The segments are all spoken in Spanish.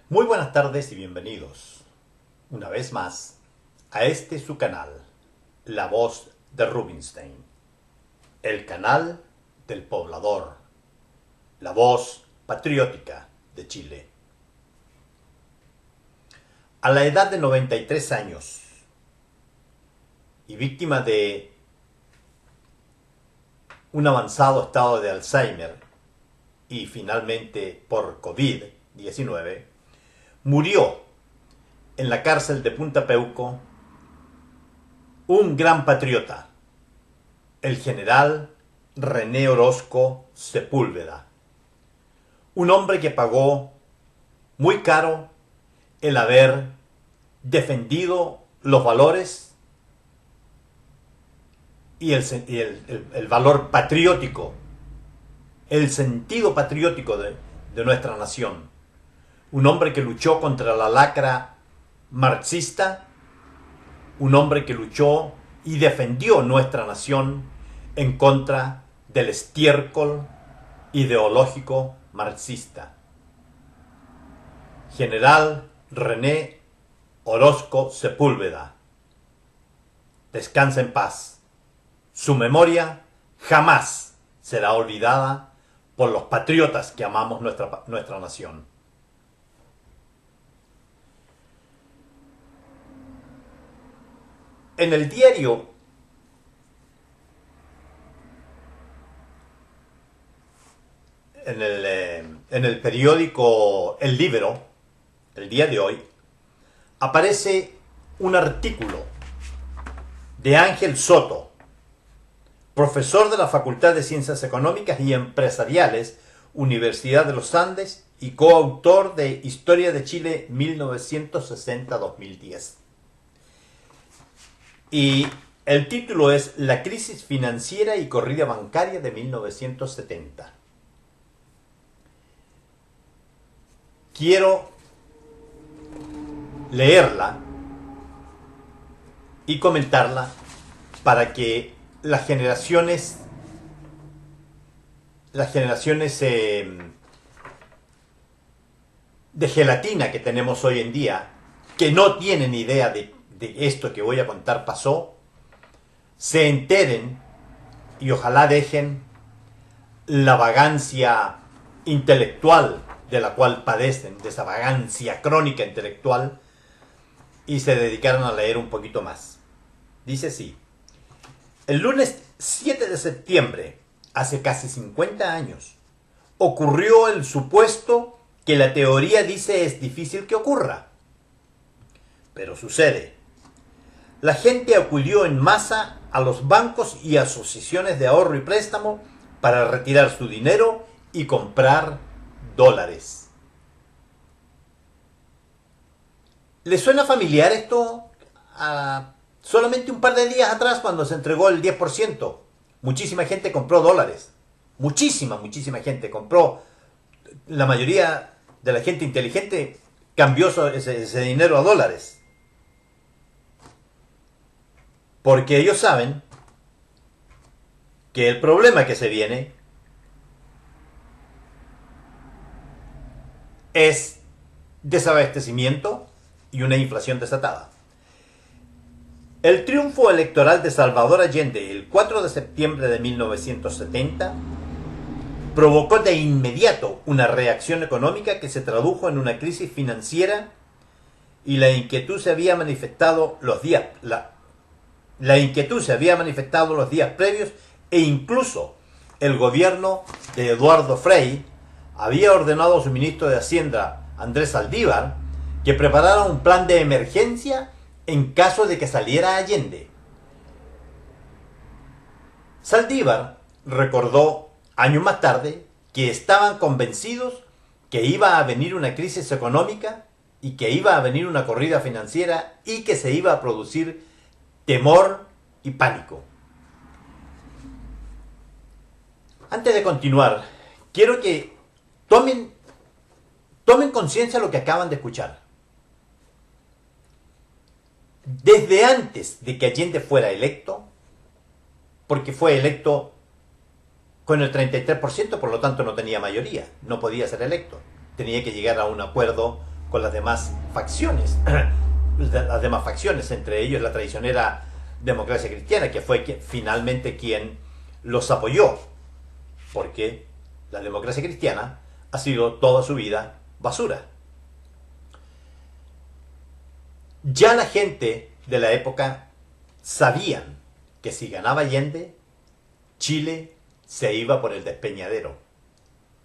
Muy buenas tardes y bienvenidos, una vez más, a este su canal, La Voz de Rubinstein, el canal del poblador, la voz patriótica de Chile. A la edad de 93 años y víctima de un avanzado estado de Alzheimer y finalmente por COVID-19, murió en la cárcel de Punta Peuco un gran patriota, el general René Orozco Sepúlveda, un hombre que pagó muy caro el haber defendido los valores y el valor patriótico, el sentido patriótico de nuestra nación. Un hombre que luchó contra la lacra marxista, un hombre que luchó y defendió nuestra nación en contra del estiércol ideológico marxista. General René Orozco Sepúlveda, descansa en paz. Su memoria jamás será olvidada por los patriotas que amamos nuestra nación. En el diario en el periódico El Libero, el día de hoy, aparece un artículo de Ángel Soto, profesor de la Facultad de Ciencias Económicas y Empresariales, Universidad de los Andes, y coautor de Historia de Chile 1960-2010. Y el título es La crisis financiera y corrida bancaria de 1970. Quiero leerla y comentarla para que las generaciones de gelatina que tenemos hoy en día, que no tienen idea de esto que voy a contar pasó, se enteren y ojalá dejen la vagancia intelectual de la cual padecen, de esa vagancia crónica intelectual, y se dedicaron a leer un poquito más. Dice así: el lunes 7 de septiembre, hace casi 50 años, ocurrió el supuesto que la teoría dice es difícil que ocurra. Pero sucede. La gente acudió en masa a los bancos y asociaciones de ahorro y préstamo para retirar su dinero y comprar dólares. ¿Les suena familiar esto? Solamente un par de días atrás, cuando se entregó el 10%, muchísima gente compró dólares. Muchísima gente compró. La mayoría de la gente inteligente cambió ese dinero a dólares. Porque ellos saben que el problema que se viene es desabastecimiento y una inflación desatada. El triunfo electoral de Salvador Allende el 4 de septiembre de 1970 provocó de inmediato una reacción económica que se tradujo en una crisis financiera, y la inquietud se había manifestado los días previos, e incluso el gobierno de Eduardo Frei había ordenado a su ministro de Hacienda, Andrés Saldívar, que preparara un plan de emergencia en caso de que saliera Allende. Saldívar recordó años más tarde que estaban convencidos que iba a venir una crisis económica y que iba a venir una corrida financiera y que se iba a producir temor y pánico. Antes de continuar, quiero que tomen conciencia de lo que acaban de escuchar. Desde antes de que Allende fuera electo, porque fue electo con el 33%, por lo tanto no tenía mayoría, no podía ser electo, tenía que llegar a un acuerdo con las demás facciones, entre ellos la traicionera Democracia Cristiana, que fue finalmente quien los apoyó, porque la Democracia Cristiana ha sido toda su vida basura. Ya la gente de la época sabían que si ganaba Allende, Chile se iba por el despeñadero,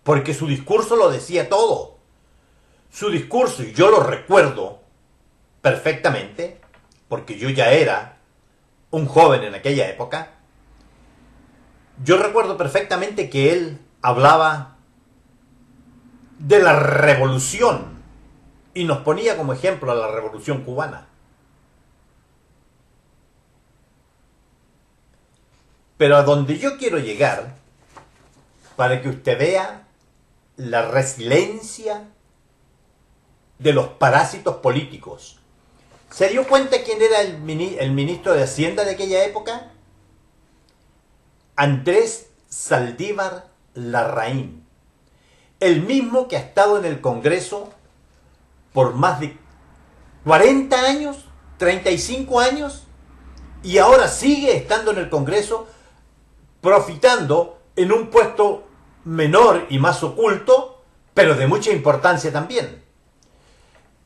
porque su discurso lo decía todo. Su discurso, y yo lo recuerdo perfectamente, porque yo ya era un joven en aquella época, yo recuerdo perfectamente que él hablaba de la revolución y nos ponía como ejemplo a la revolución cubana. Pero a donde yo quiero llegar, para que usted vea la resiliencia de los parásitos políticos. ¿Se dio cuenta quién era el ministro de Hacienda de aquella época? Andrés Saldívar Larraín. El mismo que ha estado en el Congreso por más de 40 años, 35 años, y ahora sigue estando en el Congreso, profitando en un puesto menor y más oculto, pero de mucha importancia también.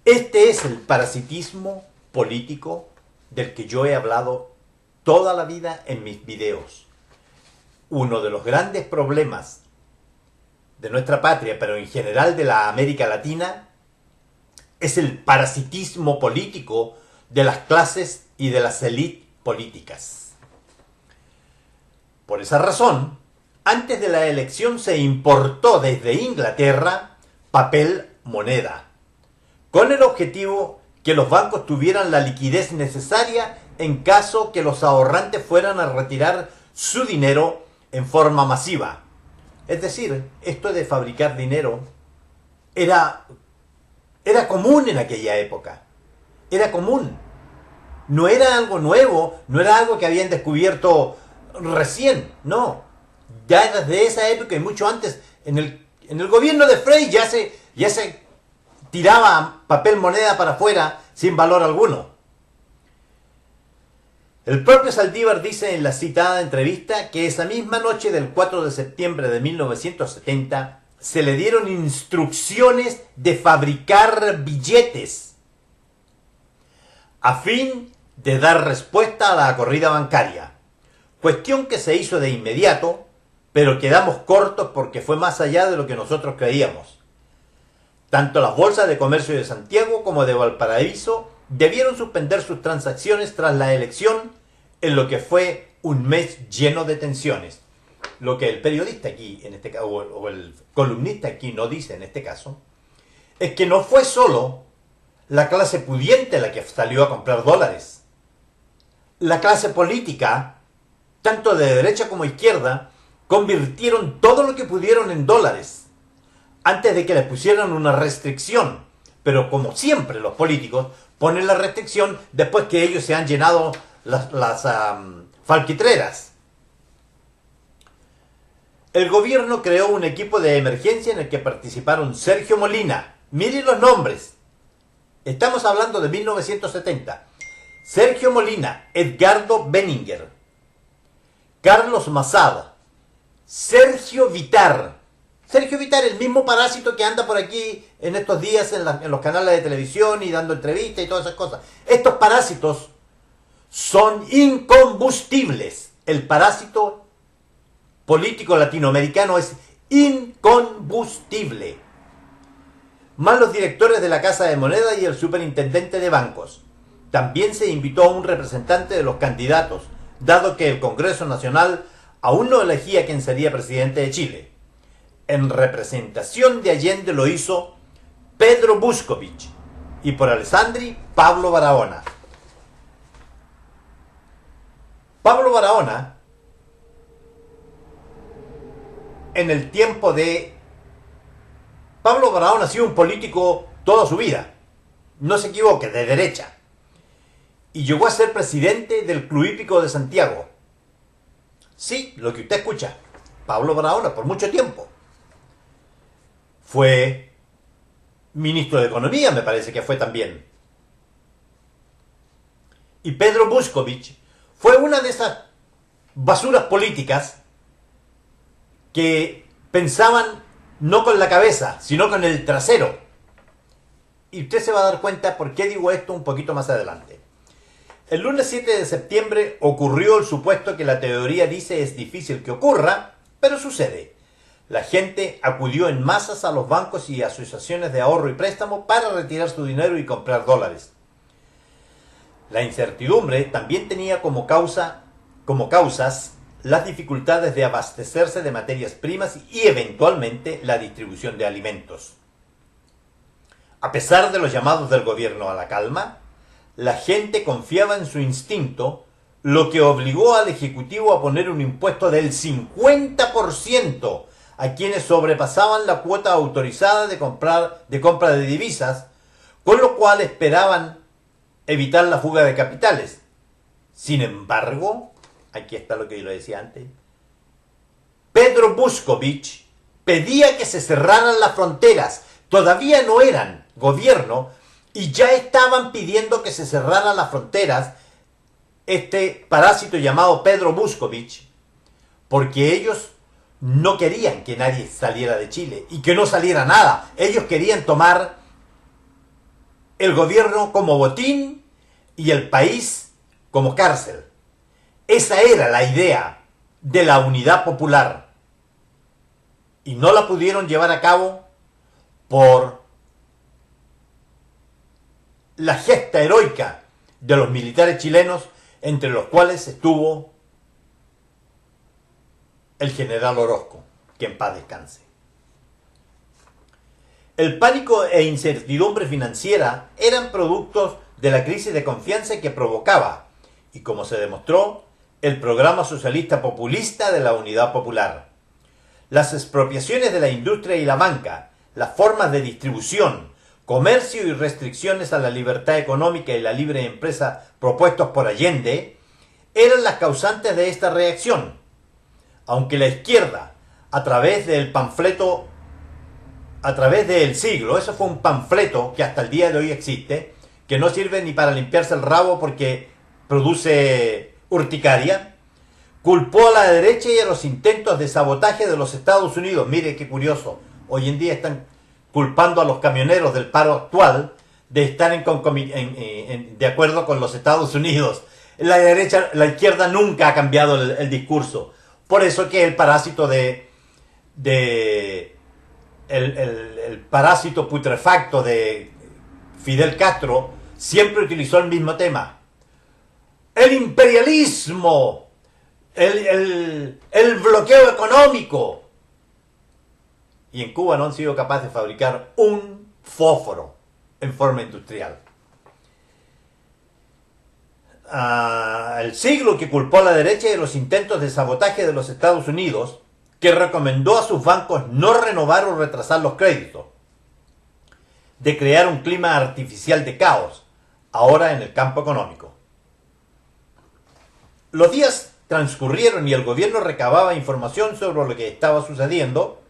Este es el parasitismo político del que yo he hablado toda la vida en mis videos. Uno de los grandes problemas de nuestra patria, pero en general de la América Latina, es el parasitismo político de las clases y de las élites políticas. Por esa razón, antes de la elección se importó desde Inglaterra papel moneda, con el objetivo que los bancos tuvieran la liquidez necesaria en caso que los ahorrantes fueran a retirar su dinero en forma masiva. Es decir, esto de fabricar dinero era común en aquella época. Era común. No era algo nuevo, no era algo que habían descubierto recién, no. Ya desde esa época y mucho antes, en el gobierno de Frei ya se tiraba papel moneda para afuera sin valor alguno. El propio Saldívar dice en la citada entrevista que esa misma noche del 4 de septiembre de 1970 se le dieron instrucciones de fabricar billetes a fin de dar respuesta a la corrida bancaria. Cuestión que se hizo de inmediato, pero quedamos cortos porque fue más allá de lo que nosotros creíamos. Tanto las bolsas de comercio de Santiago como de Valparaíso debieron suspender sus transacciones tras la elección, en lo que fue un mes lleno de tensiones. Lo que el periodista aquí, en este caso, o el columnista aquí no dice en este caso, es que no fue solo la clase pudiente la que salió a comprar dólares. La clase política, tanto de derecha como izquierda, convirtieron todo lo que pudieron en dólares, antes de que les pusieran una restricción. Pero como siempre los políticos ponen la restricción después que ellos se han llenado las falquitreras. El gobierno creó un equipo de emergencia en el que participaron Sergio Molina. Miren los nombres. Estamos hablando de 1970. Sergio Molina, Edgardo Benninger, Carlos Masada, Sergio Vitar. Sergio Vitar, el mismo parásito que anda por aquí en estos días en los canales de televisión y dando entrevistas y todas esas cosas. Estos parásitos son incombustibles. El parásito político latinoamericano es incombustible. Más los directores de la Casa de Moneda y el superintendente de bancos. También se invitó a un representante de los candidatos, dado que el Congreso Nacional aún no elegía quién sería presidente de Chile. En representación de Allende lo hizo Pedro Buscovich y por Alessandri, Pablo Barahona. Pablo Barahona, en el tiempo de... Pablo Barahona ha sido un político toda su vida, no se equivoque, de derecha. Y llegó a ser presidente del Club Hípico de Santiago. Sí, lo que usted escucha, Pablo Barahona, por mucho tiempo. Fue ministro de Economía, me parece que fue también. Y Pedro Buskovich fue una de esas basuras políticas que pensaban no con la cabeza, sino con el trasero. Y usted se va a dar cuenta por qué digo esto un poquito más adelante. El lunes 7 de septiembre ocurrió el supuesto que la teoría dice es difícil que ocurra, pero sucede. La gente acudió en masas a los bancos y asociaciones de ahorro y préstamo para retirar su dinero y comprar dólares. La incertidumbre también tenía como causas las dificultades de abastecerse de materias primas y eventualmente la distribución de alimentos. A pesar de los llamados del gobierno a la calma, la gente confiaba en su instinto, lo que obligó al Ejecutivo a poner un impuesto del 50% a quienes sobrepasaban la cuota autorizada de compra de divisas, con lo cual esperaban evitar la fuga de capitales. Sin embargo, aquí está lo que yo le decía antes, Pedro Buskovich pedía que se cerraran las fronteras. Todavía no eran gobierno y ya estaban pidiendo que se cerraran las fronteras, este parásito llamado Pedro Buskovich, porque ellos no querían que nadie saliera de Chile y que no saliera nada. Ellos querían tomar el gobierno como botín y el país como cárcel. Esa era la idea de la unidad popular. Y no la pudieron llevar a cabo por la gesta heroica de los militares chilenos, entre los cuales estuvo el general Orozco, que en paz descanse. El pánico e incertidumbre financiera eran productos de la crisis de confianza que provocaba, y como se demostró, el programa socialista populista de la Unidad Popular. Las expropiaciones de la industria y la banca, las formas de distribución, comercio y restricciones a la libertad económica y la libre empresa propuestos por Allende, eran las causantes de esta reacción. Aunque la izquierda, a través del panfleto, a través del siglo, eso fue un panfleto que hasta el día de hoy existe, que no sirve ni para limpiarse el rabo porque produce urticaria, culpó a la derecha y a los intentos de sabotaje de los Estados Unidos. Mire qué curioso, hoy en día están culpando a los camioneros del paro actual de estar de acuerdo con los Estados Unidos. La derecha, la izquierda nunca ha cambiado el discurso. Por eso que el parásito el parásito putrefacto de Fidel Castro siempre utilizó el mismo tema. El imperialismo, el bloqueo económico. Y en Cuba no han sido capaces de fabricar un fósforo en forma industrial. El siglo que culpó a la derecha de los intentos de sabotaje de los Estados Unidos, que recomendó a sus bancos no renovar o retrasar los créditos, de crear un clima artificial de caos, ahora en el campo económico. Los días transcurrieron y el gobierno recababa información sobre lo que estaba sucediendo,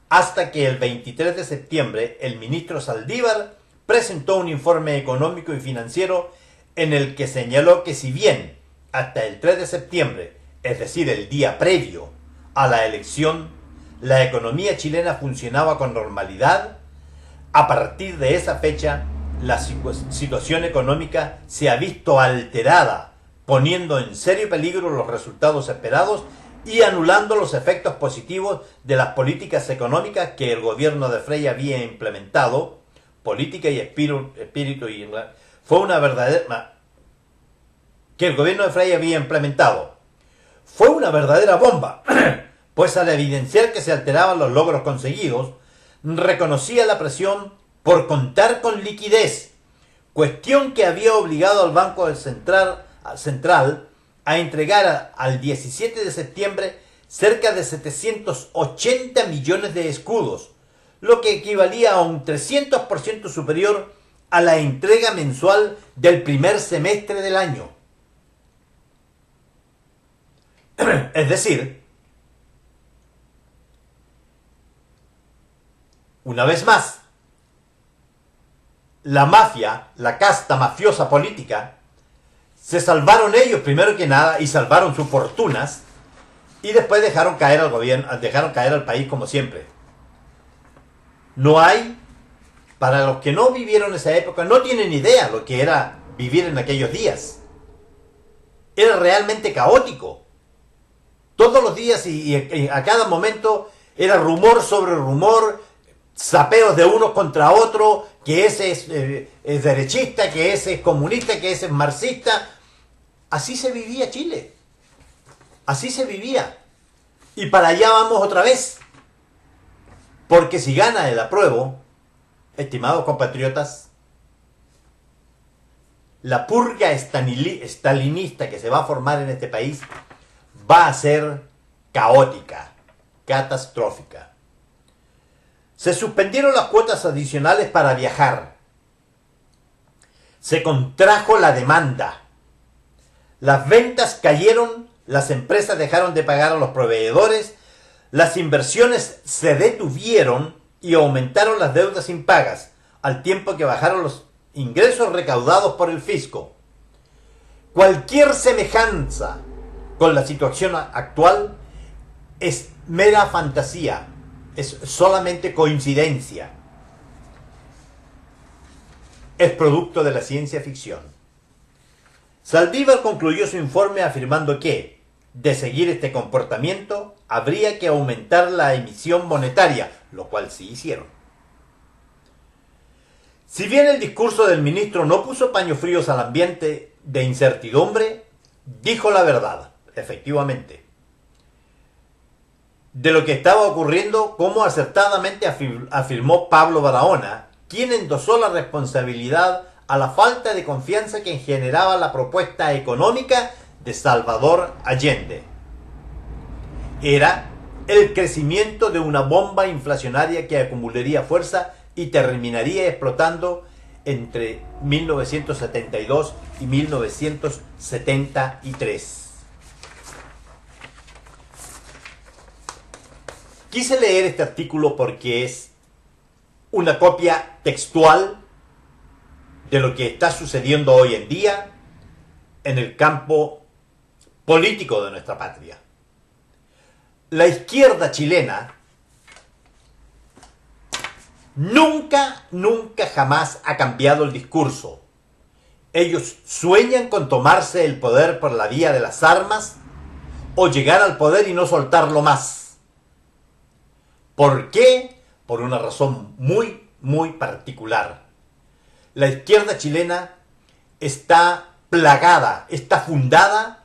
hasta que el 23 de septiembre el ministro Saldívar presentó un informe económico y financiero en el que señaló que si bien hasta el 3 de septiembre, es decir, el día previo a la elección, la economía chilena funcionaba con normalidad, a partir de esa fecha la situación económica se ha visto alterada, poniendo en serio peligro los resultados esperados y anulando los efectos positivos de las políticas económicas que el gobierno de Frei había implementado. Política y espíritu y fue una verdadera que el gobierno de Frei había implementado. Fue una verdadera bomba, pues al evidenciar que se alteraban los logros conseguidos, reconocía la presión por contar con liquidez, cuestión que había obligado al Banco Central a entregar al 17 de septiembre cerca de 780 millones de escudos, lo que equivalía a un 300% superior a la entrega mensual del primer semestre del año. Es decir, una vez más, la mafia, la casta mafiosa política, se salvaron ellos primero que nada y salvaron sus fortunas y después dejaron caer al gobierno, dejaron caer al país como siempre. No hay, para los que no vivieron esa época, no tienen idea lo que era vivir en aquellos días. Era realmente caótico. Todos los días y a cada momento era rumor sobre rumor, sapeos de unos contra otros, que ese es derechista, que ese es comunista, que ese es marxista. Así se vivía Chile. Así se vivía. Y para allá vamos otra vez. Porque si gana el apruebo, estimados compatriotas, la purga estalinista que se va a formar en este país va a ser caótica, catastrófica. Se suspendieron las cuotas adicionales para viajar. Se contrajo la demanda. Las ventas cayeron, las empresas dejaron de pagar a los proveedores, las inversiones se detuvieron y aumentaron las deudas impagas, al tiempo que bajaron los ingresos recaudados por el fisco. Cualquier semejanza con la situación actual es mera fantasía, es solamente coincidencia. Es producto de la ciencia ficción. Saldívar concluyó su informe afirmando que, de seguir este comportamiento, habría que aumentar la emisión monetaria, lo cual sí hicieron. Si bien el discurso del ministro no puso paños fríos al ambiente de incertidumbre, dijo la verdad, efectivamente, de lo que estaba ocurriendo, como acertadamente afirmó Pablo Barahona, quien endosó la responsabilidad a la falta de confianza que generaba la propuesta económica de Salvador Allende. Era el crecimiento de una bomba inflacionaria que acumularía fuerza y terminaría explotando entre 1972 y 1973. Quise leer este artículo porque es una copia textual de lo que está sucediendo hoy en día en el campo político de nuestra patria. La izquierda chilena nunca jamás ha cambiado el discurso. Ellos sueñan con tomarse el poder por la vía de las armas o llegar al poder y no soltarlo más. ¿Por qué? Por una razón muy particular. La izquierda chilena está plagada, está fundada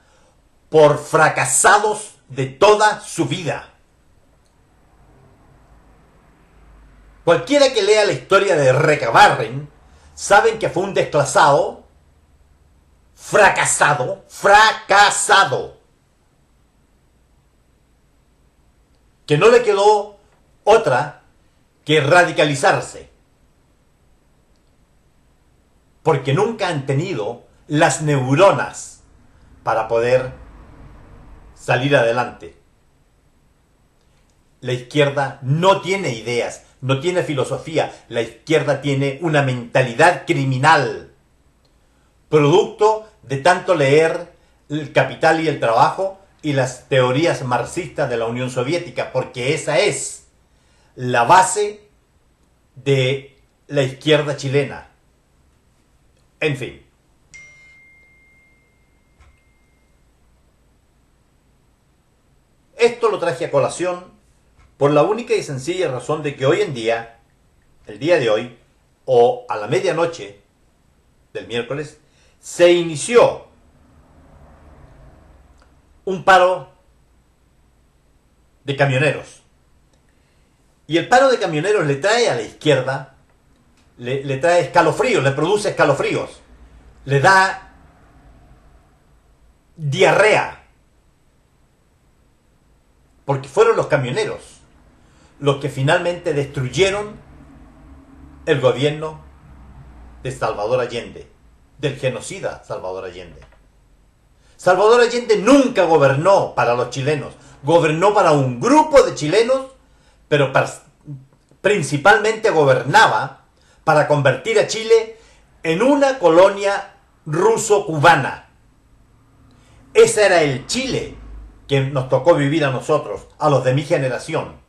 por fracasados de toda su vida. Cualquiera que lea la historia de Recabarren saben que fue un desclasado, fracasado, que no le quedó otra que radicalizarse, porque nunca han tenido las neuronas para poder salir adelante. La izquierda no tiene ideas, no tiene filosofía. La izquierda tiene una mentalidad criminal, producto de tanto leer El Capital y el Trabajo y las teorías marxistas de la Unión Soviética, porque esa es la base de la izquierda chilena. En fin. Esto lo traje a colación por la única y sencilla razón de que hoy en día, el día de hoy, o a la medianoche del miércoles, se inició un paro de camioneros. Y el paro de camioneros le trae a la izquierda, le trae escalofríos, le produce escalofríos, le da diarrea. Porque fueron los camioneros los que finalmente destruyeron el gobierno de Salvador Allende, del genocida Salvador Allende. Salvador Allende nunca gobernó para los chilenos, gobernó para un grupo de chilenos, pero principalmente gobernaba para convertir a Chile en una colonia ruso-cubana. Ese era el Chile que nos tocó vivir a nosotros, a los de mi generación.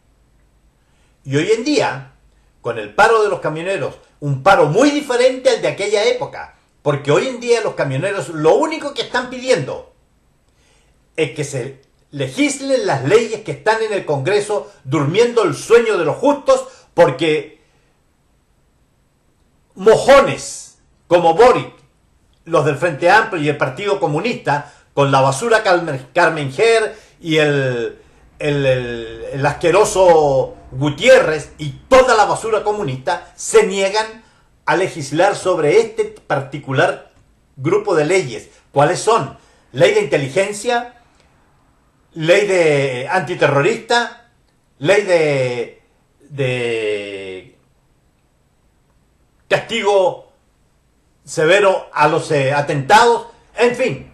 Y hoy en día, con el paro de los camioneros, un paro muy diferente al de aquella época, porque hoy en día los camioneros lo único que están pidiendo es que se legislen las leyes que están en el Congreso durmiendo el sueño de los justos, porque mojones como Boric, los del Frente Amplio y el Partido Comunista, con la basura Carmen Ger y el asqueroso Gutiérrez y toda la basura comunista, se niegan a legislar sobre este particular grupo de leyes. ¿Cuáles son? Ley de inteligencia, ley de antiterrorista, ley de castigo severo a los atentados, en fin.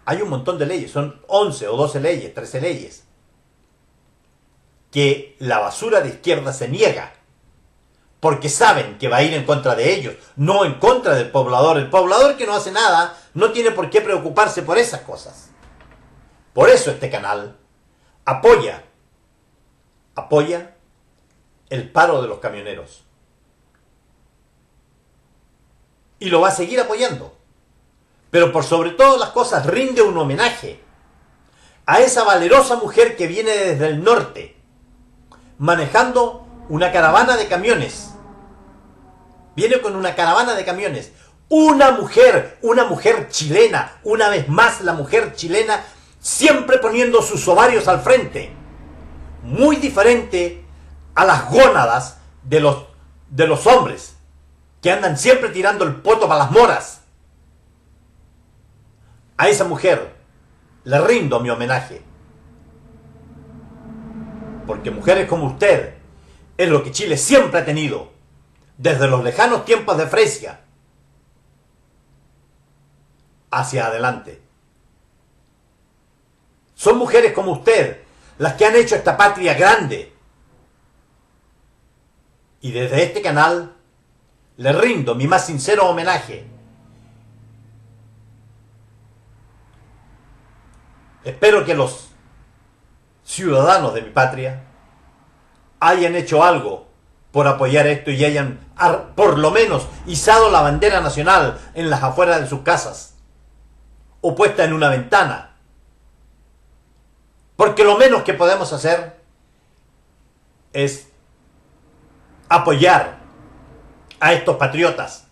Hay un montón de leyes, son 11 o 12 leyes, 13 leyes, que la basura de izquierda se niega, porque saben que va a ir en contra de ellos, no en contra del poblador. El poblador que no hace nada no tiene por qué preocuparse por esas cosas. Por eso este canal apoya el paro de los camioneros. Y lo va a seguir apoyando. Pero por sobre todas las cosas rinde un homenaje a esa valerosa mujer que viene desde el norte, manejando una caravana de camiones. Viene con una caravana de camiones. Una mujer chilena, una vez más la mujer chilena, siempre poniendo sus ovarios al frente. Muy diferente a las gónadas de los hombres, que andan siempre tirando el poto para las moras. A esa mujer le rindo mi homenaje. Porque mujeres como usted es lo que Chile siempre ha tenido, desde los lejanos tiempos de Fresia hacia adelante. Son mujeres como usted las que han hecho esta patria grande. Y desde este canal le rindo mi más sincero homenaje. Espero que los ciudadanos de mi patria hayan hecho algo por apoyar esto y hayan por lo menos izado la bandera nacional en las afueras de sus casas o puesta en una ventana. Porque lo menos que podemos hacer es apoyar a estos patriotas.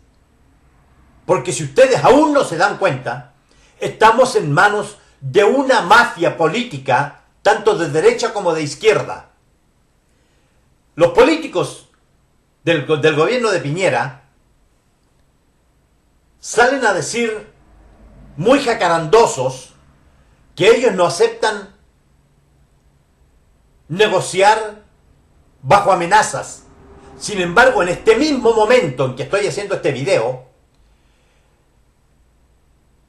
Porque si ustedes aún no se dan cuenta, estamos en manos de una mafia política, tanto de derecha como de izquierda. Los políticos del gobierno de Piñera salen a decir, muy jacarandosos, que ellos no aceptan negociar bajo amenazas. Sin embargo, en este mismo momento en que estoy haciendo este video,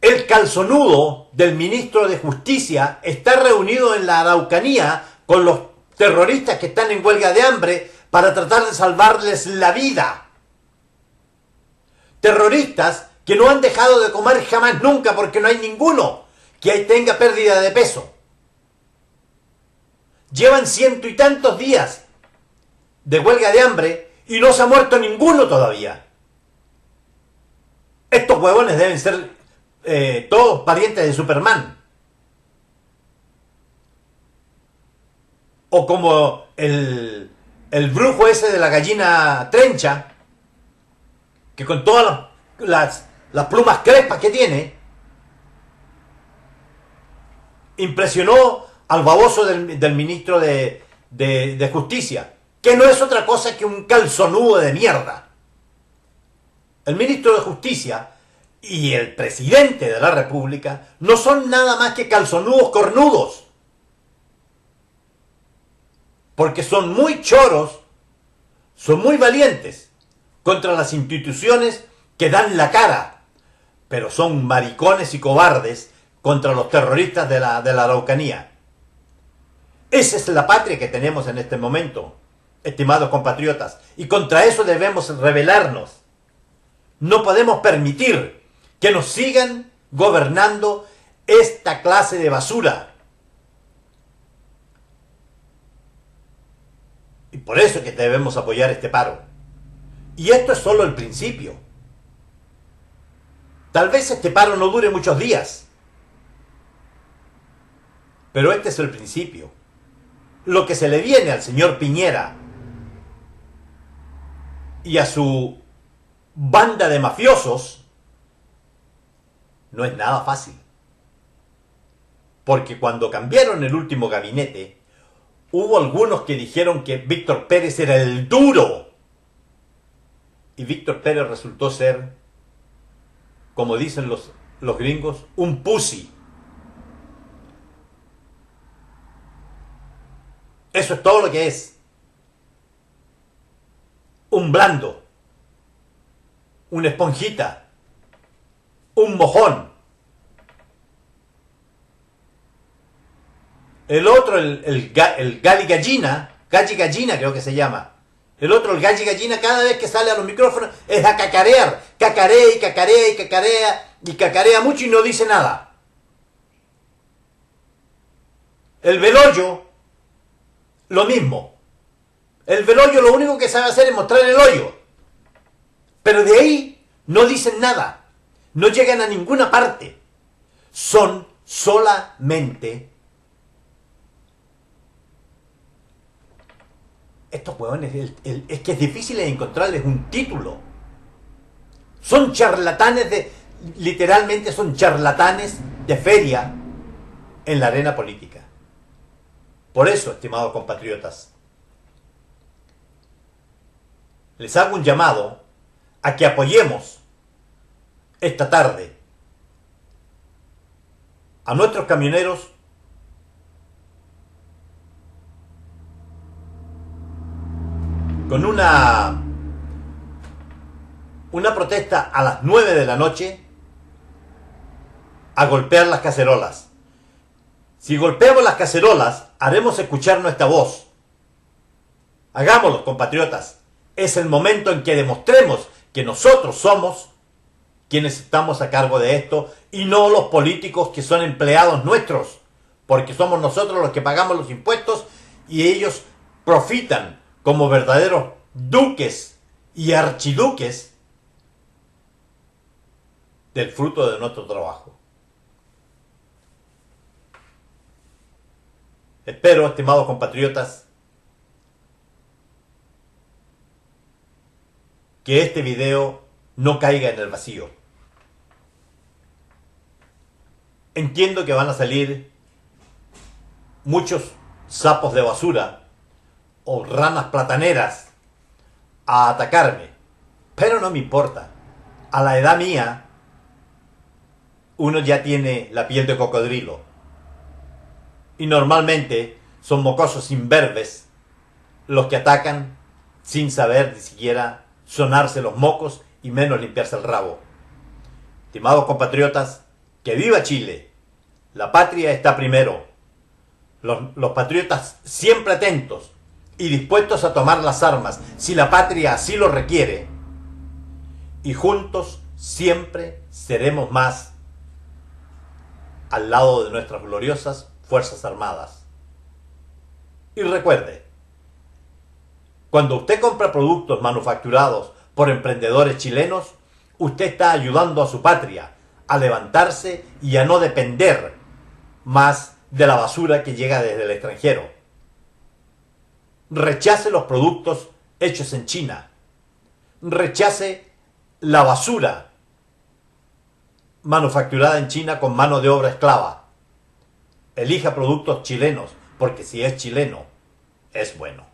el calzonudo del ministro de Justicia está reunido en la Araucanía con los terroristas que están en huelga de hambre para tratar de salvarles la vida. Terroristas que no han dejado de comer jamás nunca, porque no hay ninguno que tenga pérdida de peso. Llevan 100 y tantos días de huelga de hambre y no se ha muerto ninguno todavía. Estos huevones deben ser todos parientes de Superman. O como el brujo ese de la gallina trencha, que con todas las plumas crespas que tiene, impresionó al baboso del ministro de Justicia, que no es otra cosa que un calzonudo de mierda. El ministro de Justicia y el presidente de la República no son nada más que calzonudos cornudos, porque son muy choros, son muy valientes contra las instituciones que dan la cara, pero son maricones y cobardes contra los terroristas de la Araucanía. Esa es la patria que tenemos en este momento, estimados compatriotas, y contra eso debemos rebelarnos. No podemos permitir que nos sigan gobernando esta clase de basura. Y por eso es que debemos apoyar este paro. Y esto es solo el principio. Tal vez este paro no dure muchos días. Pero este es el principio. Lo que se le viene al señor Piñera y a su banda de mafiosos no es nada fácil. Porque cuando cambiaron el último gabinete, hubo algunos que dijeron que Víctor Pérez era el duro. Y Víctor Pérez resultó ser, como dicen los gringos, un pussy. Eso es todo lo que es. Un blando. Una esponjita. Un mojón. El otro, el galli gallina creo que se llama. El otro, el galli gallina, cada vez que sale a los micrófonos es a cacarear. Cacarea y cacarea y cacarea y cacarea mucho y no dice nada. El Velollo, lo mismo. El Velollo lo único que sabe hacer es mostrar el hoyo. Pero de ahí no dicen nada. No llegan a ninguna parte. Son solamente... Estos huevones, es que es difícil encontrarles un título. Son charlatanes literalmente son charlatanes de feria en la arena política. Por eso, estimados compatriotas, les hago un llamado a que apoyemos esta tarde a nuestros camioneros con una protesta a las 9 de la noche a golpear las cacerolas. Si golpeamos las cacerolas, haremos escuchar nuestra voz. Hagámoslo, compatriotas. Es el momento en que demostremos que nosotros somos quienes estamos a cargo de esto y no los políticos que son empleados nuestros, porque somos nosotros los que pagamos los impuestos y ellos profitan como verdaderos duques y archiduques del fruto de nuestro trabajo. Espero, estimados compatriotas, que este video no caiga en el vacío. Entiendo que van a salir muchos sapos de basura o ranas plataneras a atacarme, pero no me importa. A la edad mía, uno ya tiene la piel de cocodrilo. Y normalmente son mocosos imberbes los que atacan sin saber ni siquiera sonarse los mocos y menos limpiarse el rabo. Estimados compatriotas, que viva Chile. La patria está primero. Los patriotas siempre atentos y dispuestos a tomar las armas si la patria así lo requiere. Y juntos siempre seremos más al lado de nuestras gloriosas Fuerzas Armadas. Y recuerde, cuando usted compra productos manufacturados por emprendedores chilenos, usted está ayudando a su patria a levantarse y a no depender más de la basura que llega desde el extranjero. Rechace los productos hechos en China. Rechace la basura manufacturada en China con mano de obra esclava. Elija productos chilenos, porque si es chileno, es bueno.